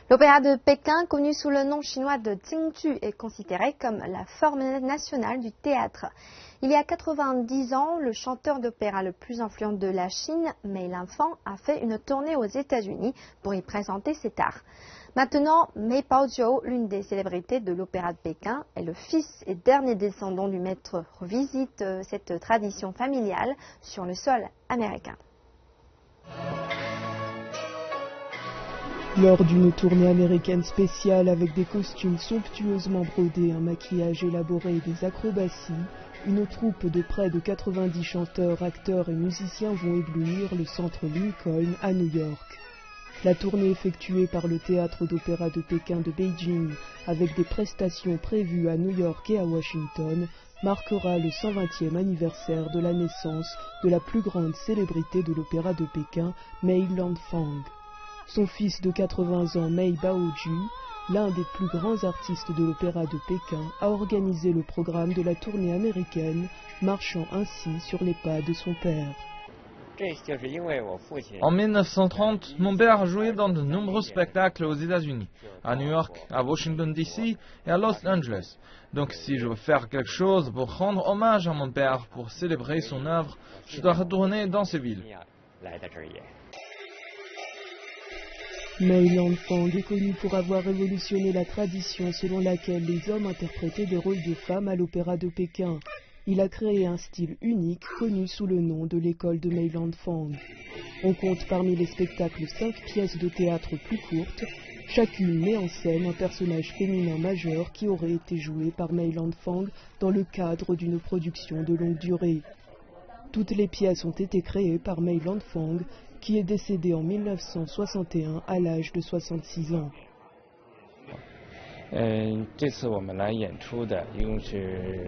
L'opéra de Pékin, connu sous le nom chinois de Jingju, est considéré comme la forme nationale du théâtre. Il y a 90 ans, le chanteur d'opéra le plus influent de la Chine, Mei Lanfang, a fait une tournée aux États-Unis pour y présenter cet art. Maintenant, Mei Baojiu, l'une des célébrités de l'opéra de Pékin, et le fils et dernier descendant du maître, revisite cette tradition familiale sur le sol américain. Lors d'une tournée américaine spéciale avec des costumes somptueusement brodés, un maquillage élaboré et des acrobaties, une troupe de près de 90 chanteurs, acteurs et musiciens vont éblouir le centre Lincoln à New York. La tournée effectuée par le théâtre d'opéra de Pékin de Beijing, avec des prestations prévues à New York et à Washington, marquera le 120e anniversaire de la naissance de la plus grande célébrité de l'opéra de Pékin, Mei Lanfang. Son fils de 80 ans, Mei Baojiu, l'un des plus grands artistes de l'opéra de Pékin, a organisé le programme de la tournée américaine, marchant ainsi sur les pas de son père. En 1930, mon père a joué dans de nombreux spectacles aux États-Unis, à New York, à Washington DC et à Los Angeles. Donc si je veux faire quelque chose pour rendre hommage à mon père, pour célébrer son œuvre, je dois retourner dans ces villes. Mei Lanfang est connu pour avoir révolutionné la tradition selon laquelle les hommes interprétaient des rôles de femmes à l'opéra de Pékin. Il a créé un style unique connu sous le nom de l'école de Mei Lanfang. On compte parmi les spectacles 5 pièces de théâtre plus courtes. Chacune met en scène un personnage féminin majeur qui aurait été joué par Mei Lanfang dans le cadre d'une production de longue durée. Toutes les pièces ont été créées par Mei Lanfang, qui est décédé en 1961 à l'âge de 66 ans. Il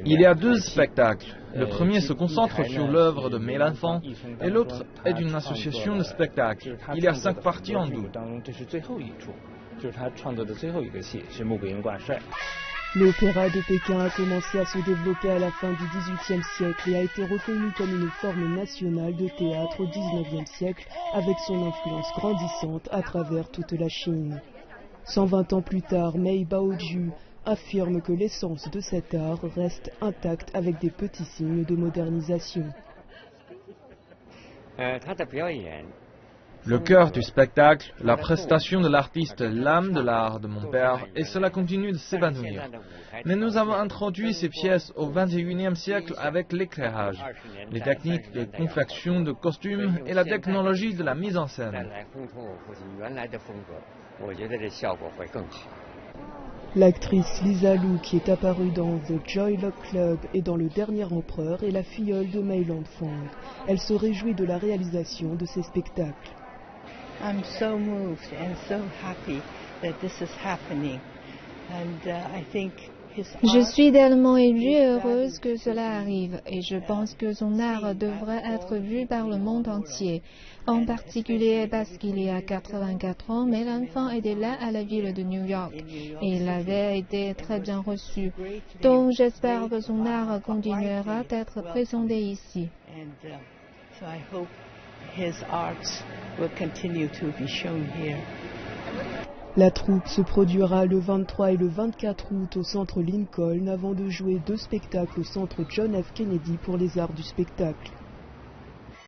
y a 2 spectacles. Le premier se concentre sur l'œuvre de Mei Lanfang et l'autre est d'une association de spectacles. Il y a 5 parties en tout. L'opéra de Pékin a commencé à se développer à la fin du XVIIIe siècle et a été reconnu comme une forme nationale de théâtre au XIXe siècle avec son influence grandissante à travers toute la Chine. 120 ans plus tard, Mei Baojiu affirme que l'essence de cet art reste intacte avec des petits signes de modernisation. Le cœur du spectacle, la prestation de l'artiste, l'âme de l'art de mon père, et cela continue de s'évanouir. Mais nous avons introduit ces pièces au XXIe siècle avec l'éclairage, les techniques de confection de costumes et la technologie de la mise en scène. L'actrice Lisa Lu, qui est apparue dans The Joy Luck Club et dans Le Dernier Empereur, est la filleule de Mei Lanfang. Elle se réjouit de la réalisation de ces spectacles. I'm so moved and so happy that this is happening. And I think Je suis tellement émue et heureuse que cela arrive et je pense que son art devrait être vu par le monde entier. En particulier parce qu'il y a 84 ans, Mei Lanfang était là à la ville de New York et il avait été très bien reçu. Donc j'espère que son art continuera d'être présenté ici. La troupe se produira le 23 et le 24 août au centre Lincoln avant de jouer 2 spectacles au centre John F. Kennedy pour les arts du spectacle.